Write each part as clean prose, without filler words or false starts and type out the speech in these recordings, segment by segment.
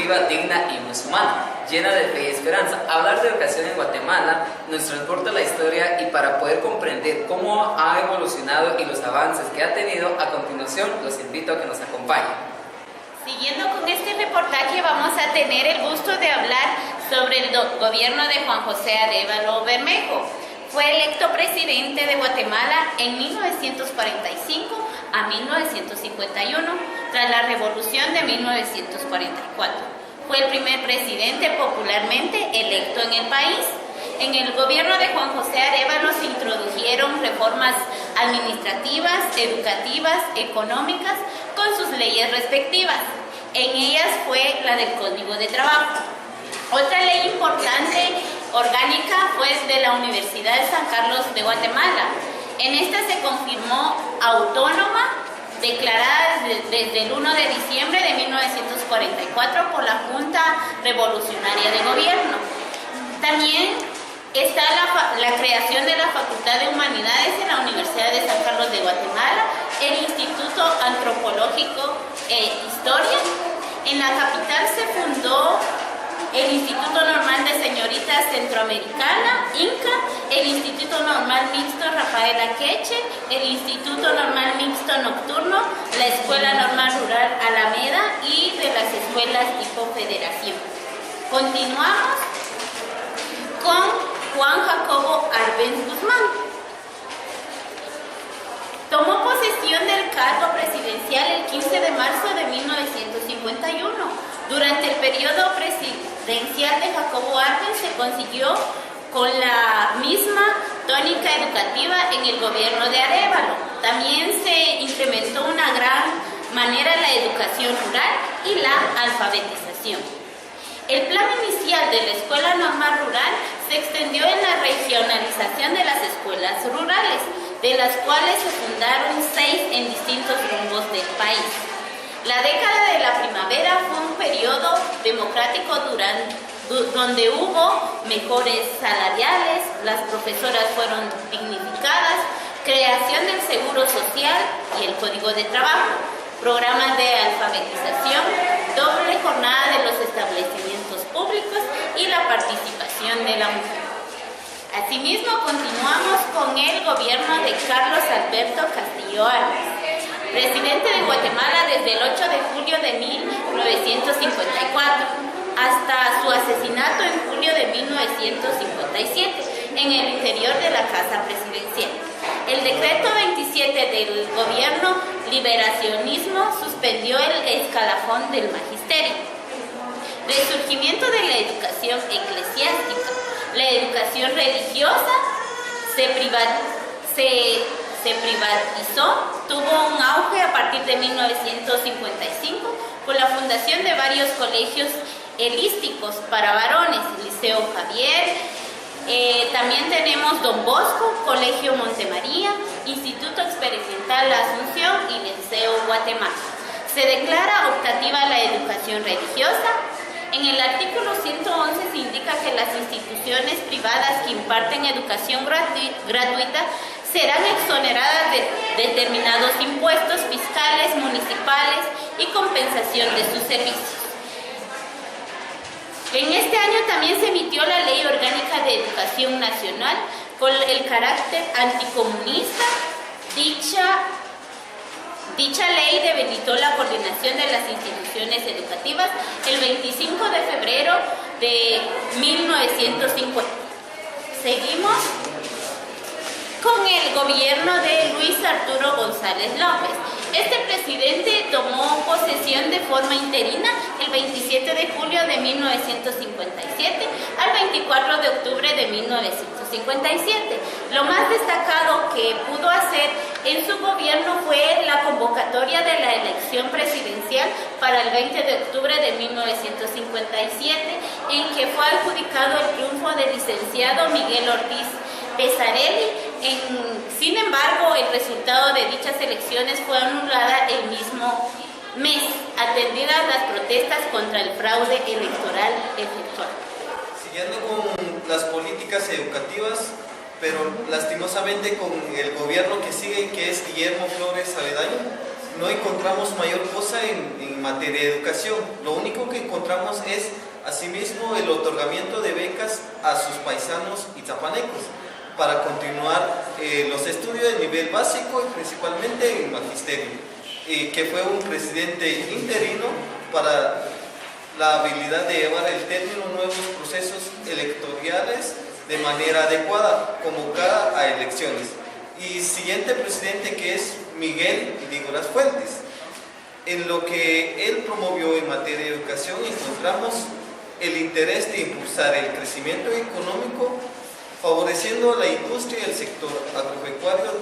educativa digna y musulmana, llena de fe y esperanza. Hablar de educación en Guatemala nos transporta la historia y para poder comprender cómo ha evolucionado y los avances que ha tenido, a continuación los invito a que nos acompañen. Siguiendo con este reportaje vamos a tener el gusto de hablar sobre el gobierno de Juan José Arévalo Bermejo. Fue electo presidente de Guatemala en 1945 a 1951, tras la revolución de 1944. Fue el primer presidente popularmente electo en el país. En el gobierno de Juan José Arévalo se introdujeron reformas administrativas, educativas, económicas, con sus leyes respectivas. En ellas fue la del Código de Trabajo. Otra ley importante, orgánica, fue de la Universidad de San Carlos de Guatemala. En esta se confirmó autónoma, declarada desde el 1 de diciembre de 1944 por la Junta Revolucionaria de Gobierno. También está la creación de la Facultad de Humanidades en la Universidad de San Carlos de Guatemala, el Instituto Antropológico e Historia. En la capital se fundó el Instituto Normal de Señoritas Centroamericana, INCA, el Instituto Normal Mixto Rafael Akeche, el Instituto Normal Mixto Nocturno, la Escuela Normal Rural Alameda y de las escuelas tipo federación. Continuamos con Juan Jacobo Arbenz Guzmán. Tomó posesión del cargo presidencial el 15 de marzo de 1951. Durante el periodo presidencial de Jacobo Arbenz se consiguió con la misma tónica educativa en el gobierno de Arévalo. También se incrementó una gran manera la educación rural y la alfabetización. El plan inicial de la Escuela Normal Rural se extendió en la regionalización de las escuelas rurales, de las cuales se fundaron 6 en distintos rumbos del país. La década de la primavera fue un periodo democrático donde hubo mejores salariales, las profesoras fueron dignificadas, creación del seguro social y el código de trabajo, programas de alfabetización, doble jornada de los establecimientos públicos y la participación de la mujer. Asimismo, continuamos con el gobierno de Carlos Alberto Castillo Armas, presidente de Guatemala desde el 8 de julio de 1954 hasta su asesinato en julio de 1957 en el interior de la Casa Presidencial. El decreto 27 del gobierno liberacionismo suspendió el escalafón del magisterio. Resurgimiento de la educación eclesiástica. La educación religiosa se privatizó, tuvo un auge a partir de 1955 con la fundación de varios colegios helísticos para varones, Liceo Javier, también tenemos Don Bosco, Colegio Montemaría, Instituto Experimental La Asunción y Liceo Guatemala. Se declara optativa la educación religiosa. En el artículo 111 se indica que las instituciones privadas que imparten educación gratuita serán exoneradas de determinados impuestos fiscales, municipales y compensación de sus servicios. En este año también se emitió la Ley Orgánica de Educación Nacional con el carácter anticomunista. Dicha ley debilitó la coordinación de las instituciones educativas el 25 de febrero de 1950. Seguimos con el gobierno de Luis Arturo González López. Este presidente tomó posesión de forma interina el 27 de julio de 1957 al 24 de octubre de 1957. Lo más destacado que pudo hacer en su gobierno fue la convocatoria de la elección presidencial para el 20 de octubre de 1957, en que fue adjudicado el triunfo del licenciado Miguel Ortiz Pesarelli. Sin embargo, el resultado de dichas elecciones fue anulada el mismo mes, atendidas las protestas contra el fraude electoral efectuado. Siguiendo con las políticas educativas, pero lastimosamente con el gobierno que sigue, que es Guillermo Flores Avedaño, no encontramos mayor cosa en materia de educación. Lo único que encontramos es, asimismo, el otorgamiento de becas a sus paisanos itzapanecos para continuar los estudios de nivel básico y principalmente en magisterio, que fue un presidente interino para la habilidad de llevar el término nuevos procesos electorales de manera adecuada, convocada a elecciones. Y siguiente presidente, que es Miguel Dígoras Fuentes. En lo que él promovió en materia de educación encontramos el interés de impulsar el crecimiento económico, favoreciendo la industria y el sector agropecuario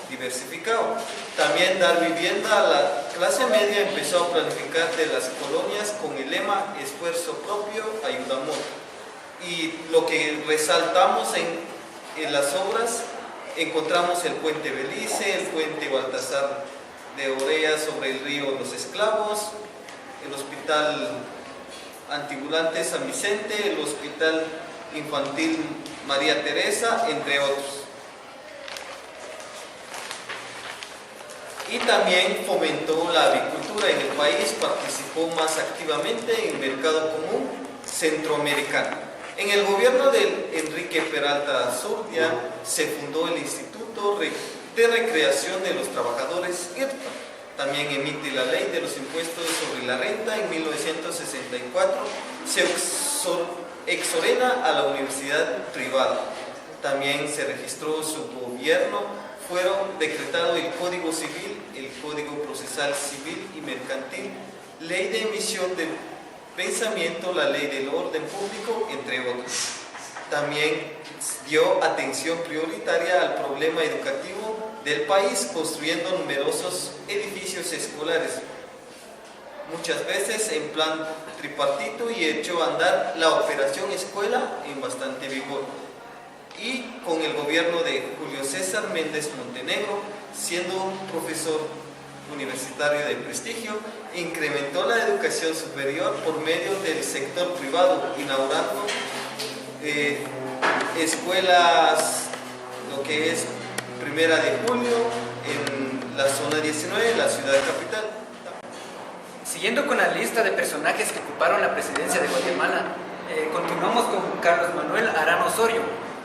diversificado. También dar vivienda a la clase media. Empezó a planificar de las colonias con el lema esfuerzo propio, ayuda mutua. Y lo que resaltamos en las obras, encontramos el puente Belice, el puente Baltasar de Orea sobre el río Los Esclavos, el hospital ambulante San Vicente, el hospital infantil María Teresa, entre otros. Y también fomentó la avicultura en el país, participó más activamente en el mercado común centroamericano. En el gobierno de Enrique Peralta Zurdia se fundó el Instituto de Recreación de los Trabajadores IRTA. También emite la Ley de los Impuestos sobre la Renta. En 1964 se exorena a la universidad privada. También se registró su gobierno, fueron decretados el Código Civil, el Código Procesal Civil y Mercantil, Ley de Emisión de Pensamiento, la Ley del Orden Público, entre otros. También dio atención prioritaria al problema educativo del país, construyendo numerosos edificios escolares, muchas veces en plan tripartito, y echó a andar la operación escuela en bastante vigor. Y con el gobierno de Julio César Méndez Montenegro, siendo un profesor universitario de prestigio, incrementó la educación superior por medio del sector privado, inaugurando escuelas, lo que es Primera de Julio, en la zona 19, la ciudad capital. Siguiendo con la lista de personajes que ocuparon la presidencia de Guatemala, continuamos con Carlos Manuel Arana Osorio,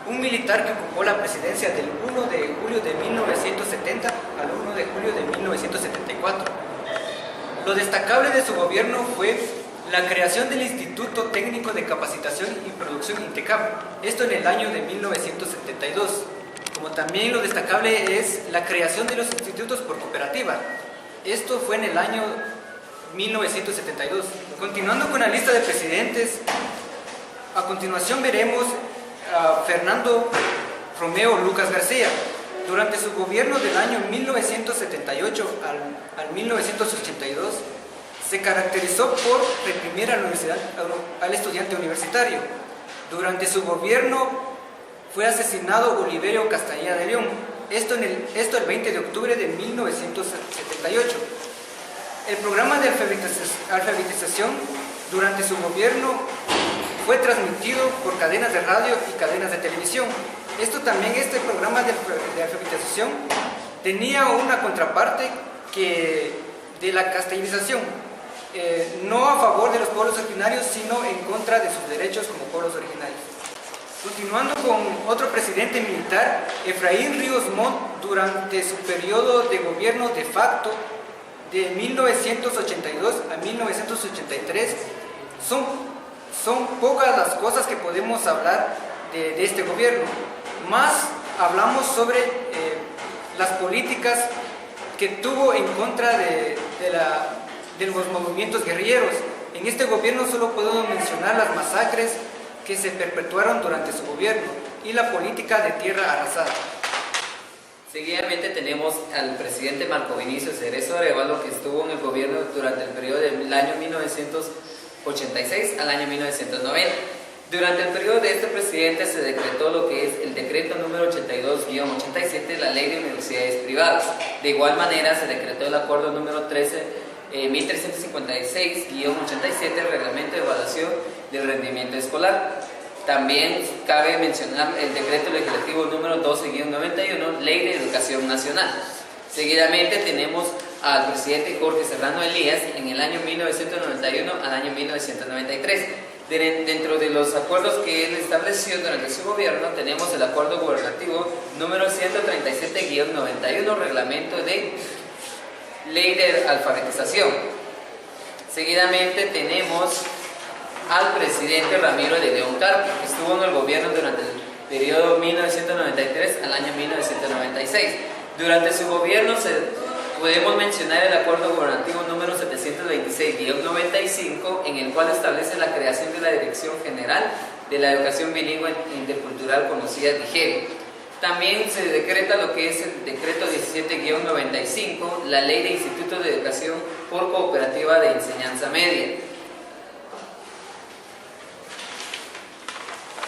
un militar que ocupó la presidencia del 1 de julio de 1970 al 1 de julio de 1974. Lo destacable de su gobierno fue la creación del Instituto Técnico de Capacitación y Producción INTECAP, esto en el año de 1972. Como también lo destacable es la creación de los institutos por cooperativa, esto fue en el año 1972. Continuando con la lista de presidentes, a continuación veremos a Fernando Romeo Lucas García. Durante su gobierno del año 1978 al 1982, se caracterizó por reprimir a la universidad, al estudiante universitario. Durante su gobierno fue asesinado Oliverio Castañeda de León, esto el 20 de octubre de 1978. El programa de alfabetización durante su gobierno fue transmitido por cadenas de radio y cadenas de televisión. Este programa de alfabetización tenía una contraparte de la castellanización, no a favor de los pueblos originarios, sino en contra de sus derechos como pueblos originarios. Continuando con otro presidente militar, Efraín Ríos Montt, durante su periodo de gobierno de facto de 1982 a 1983, son pocas las cosas que podemos hablar de este gobierno. Más hablamos sobre las políticas que tuvo en contra de los movimientos guerrilleros. En este gobierno solo podemos mencionar las masacres que se perpetuaron durante su gobierno y la política de tierra arrasada. Seguidamente tenemos al presidente Marco Vinicio Cerezo Arevalo, que estuvo en el gobierno durante el periodo del año 1986 al año 1990. Durante el periodo de este presidente se decretó lo que es el decreto número 82-87, la ley de universidades privadas. De igual manera se decretó el acuerdo número 1356-87, el reglamento de evaluación del rendimiento escolar. También cabe mencionar el decreto legislativo número 12-91, ley de educación nacional. Seguidamente tenemos al presidente Jorge Serrano Elías en el año 1991 al año 1993. Dentro de los acuerdos que él estableció durante su gobierno tenemos el acuerdo gubernativo número 137-91, reglamento de ley de alfabetización. Seguidamente tenemos al presidente Ramiro de León Carpio, que estuvo en el gobierno durante el periodo 1993 al año 1996. Durante su gobierno podemos mencionar el acuerdo gubernativo número 726-95, en el cual establece la creación de la Dirección General de la Educación Bilingüe Intercultural, conocida DIGERI. También se decreta lo que es el decreto 17-95, la Ley de Institutos de Educación por Cooperativa de Enseñanza Media.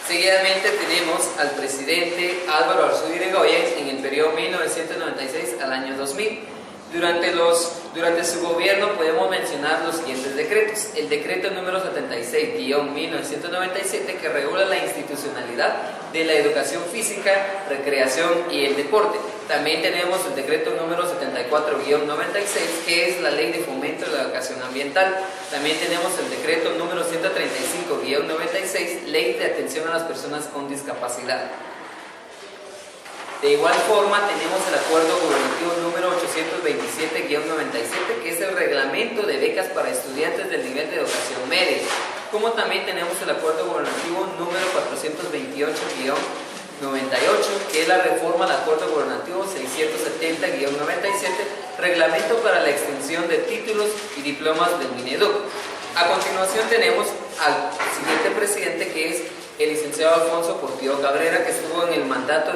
Seguidamente tenemos al presidente Álvaro Arzú Irigoyen en el periodo 1996 al año 2000. Durante su gobierno podemos mencionar los siguientes decretos. El decreto número 76-1997, que regula la institucionalidad de la educación física, recreación y el deporte. También tenemos el decreto número 74-96, que es la ley de fomento de la educación ambiental. También tenemos el decreto número 135-96, ley de atención a las personas con discapacidad. De igual forma tenemos el acuerdo gubernativo número 827-97, que es el reglamento de becas para estudiantes del nivel de educación media. Como también tenemos el acuerdo gubernativo número 428-98, que es la reforma al acuerdo gubernativo 670-97, reglamento para la extensión de títulos y diplomas del Mineduc. A continuación tenemos al siguiente presidente, que es el licenciado Alfonso Portillo Cabrera, que estuvo en el mandato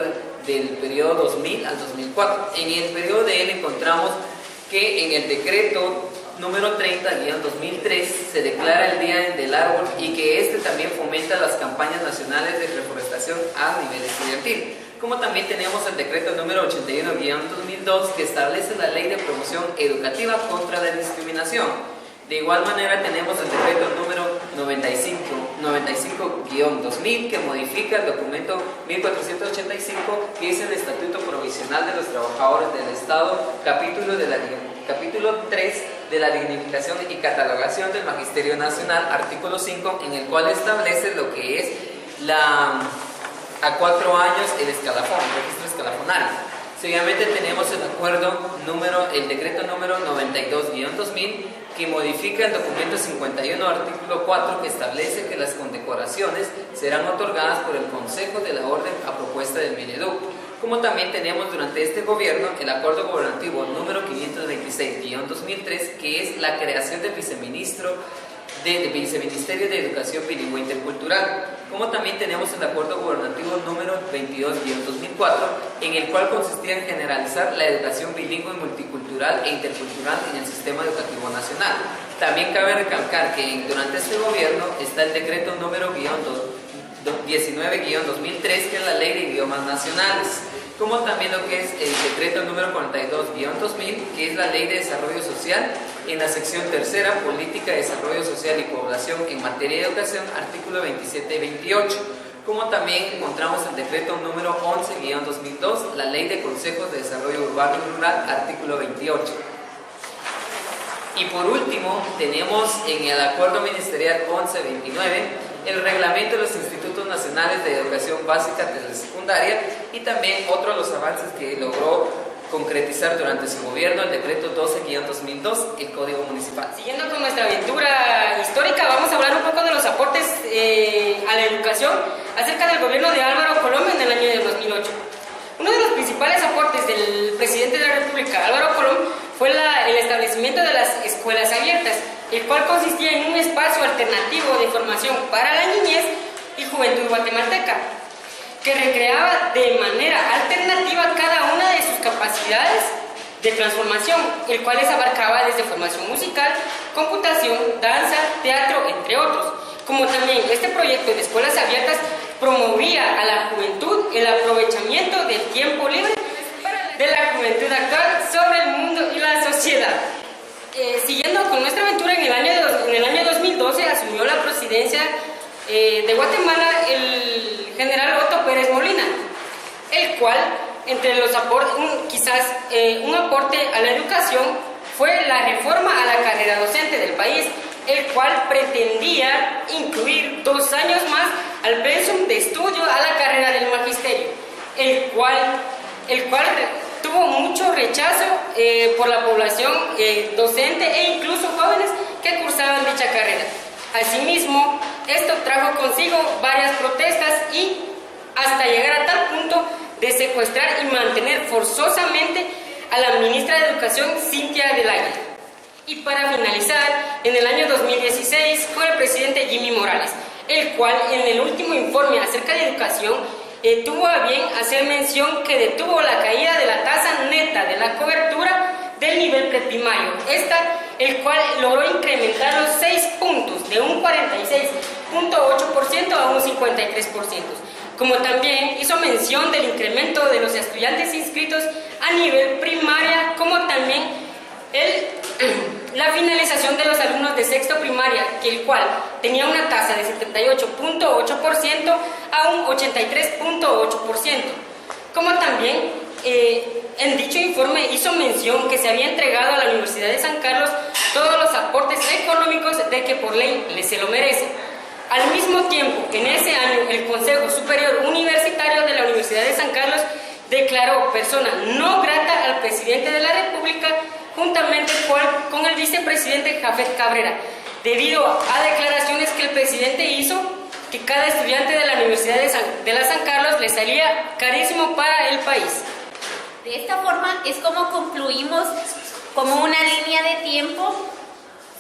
del periodo 2000 al 2004. En el periodo de él encontramos que en el decreto número 30-2003 se declara el Día del Árbol y que este también fomenta las campañas nacionales de reforestación a nivel estudiantil. Como también tenemos el decreto número 81-2002, que establece la Ley de Promoción Educativa contra la Discriminación. De igual manera tenemos el decreto número 95-2000, que modifica el documento 1485, que es el Estatuto Provisional de los Trabajadores del Estado, capítulo 3 de la dignificación y catalogación del Magisterio Nacional, artículo 5, en el cual establece lo que es a 4 años el escalafón, el registro escalafonario. Seguidamente tenemos el decreto número 92-2000, que modifica el documento 51, artículo 4, que establece que las condecoraciones serán otorgadas por el Consejo de la Orden a propuesta del Mineduc. Como también tenemos durante este gobierno el acuerdo gubernativo número 526-2003, que es la creación del Viceministerio de Educación Bilingüe Intercultural. Como también tenemos el acuerdo gubernativo número 22-2004, en el cual consistía en generalizar la educación bilingüe, multicultural e intercultural en el sistema educativo nacional. También cabe recalcar que durante este gobierno está el decreto número 19-2003, que es la Ley de Idiomas Nacionales, como también lo que es el decreto número 42-2000, que es la Ley de Desarrollo Social, en la sección tercera, Política de Desarrollo Social y Población en materia de educación, artículo 27 y 28. Como también encontramos el decreto número 11-2002, la Ley de Consejos de Desarrollo Urbano y Rural, artículo 28. Y por último, tenemos en el acuerdo ministerial 11-29 el reglamento de los Institutos Nacionales de Educación Básica desde secundaria, y también otro de los avances que logró concretizar durante su gobierno, el decreto 12-2002, el Código Municipal. Siguiendo con nuestra aventura histórica, vamos a hablar un poco de los aportes a la educación acerca del gobierno de Álvaro Colom en el año de 2008. Uno de los principales aportes del presidente de la República, Álvaro Colom, fue el establecimiento de las escuelas abiertas, el cual consistía en un espacio alternativo de formación para la niñez y juventud guatemalteca, que recreaba de manera alternativa cada una de sus capacidades de transformación, el cual les abarcaba desde formación musical, computación, danza, teatro, entre otros. Como también este proyecto de escuelas abiertas promovía a la juventud el aprovechamiento del tiempo libre de la juventud actual sobre el mundo y la sociedad. Siguiendo con nuestra aventura, en el año 2012 asumió la presidencia de Guatemala el general Otto Pérez Molina, el cual, entre los aportes, un aporte a la educación fue la reforma a la carrera docente del país, el cual pretendía incluir 2 años más al pensum de estudio a la carrera del magisterio, el cual tuvo mucho rechazo por la población docente e incluso jóvenes que cursaban dicha carrera. Asimismo, esto trajo consigo varias protestas y hasta llegar a tal punto de secuestrar y mantener forzosamente a la ministra de Educación, Cintia del Águila. Y para finalizar, en el año 2016 con el presidente Jimmy Morales, el cual en el último informe acerca de educación tuvo a bien hacer mención que detuvo la caída de la tasa neta de la cobertura del nivel preprimario, el cual logró incrementar los 6 puntos de un 46.8% a un 53%, como también hizo mención del incremento de los estudiantes inscritos a nivel primaria, como también la finalización de los alumnos de sexto primaria, el cual tenía una tasa de 78.8% a un 83.8%. Como también en dicho informe hizo mención que se había entregado a la Universidad de San Carlos todos los aportes económicos de que por ley se lo merece. Al mismo tiempo, en ese año, el Consejo Superior Universitario de la Universidad de San Carlos declaró persona no grata al presidente de la República juntamente con el vicepresidente Jafet Cabrera, debido a declaraciones que el presidente hizo que cada estudiante de la Universidad de la San Carlos le salía carísimo para el país. De esta forma es como concluimos como una línea de tiempo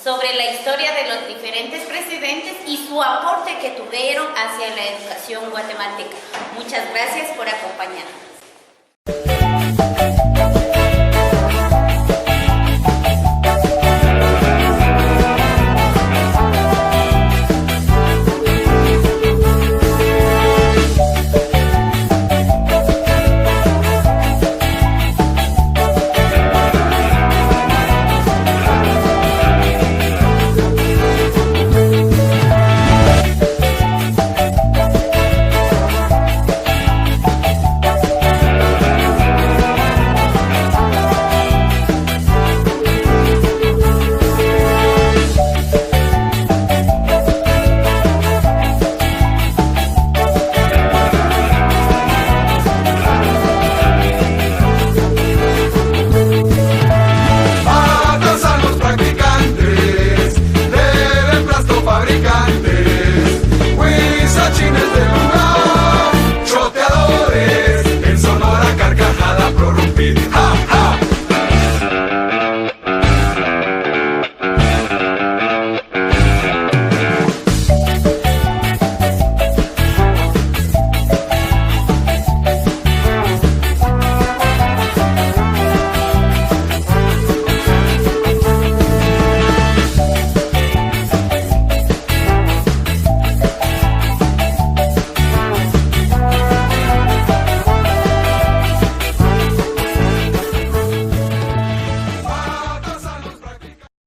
sobre la historia de los diferentes presidentes y su aporte que tuvieron hacia la educación guatemalteca. Muchas gracias por acompañarnos.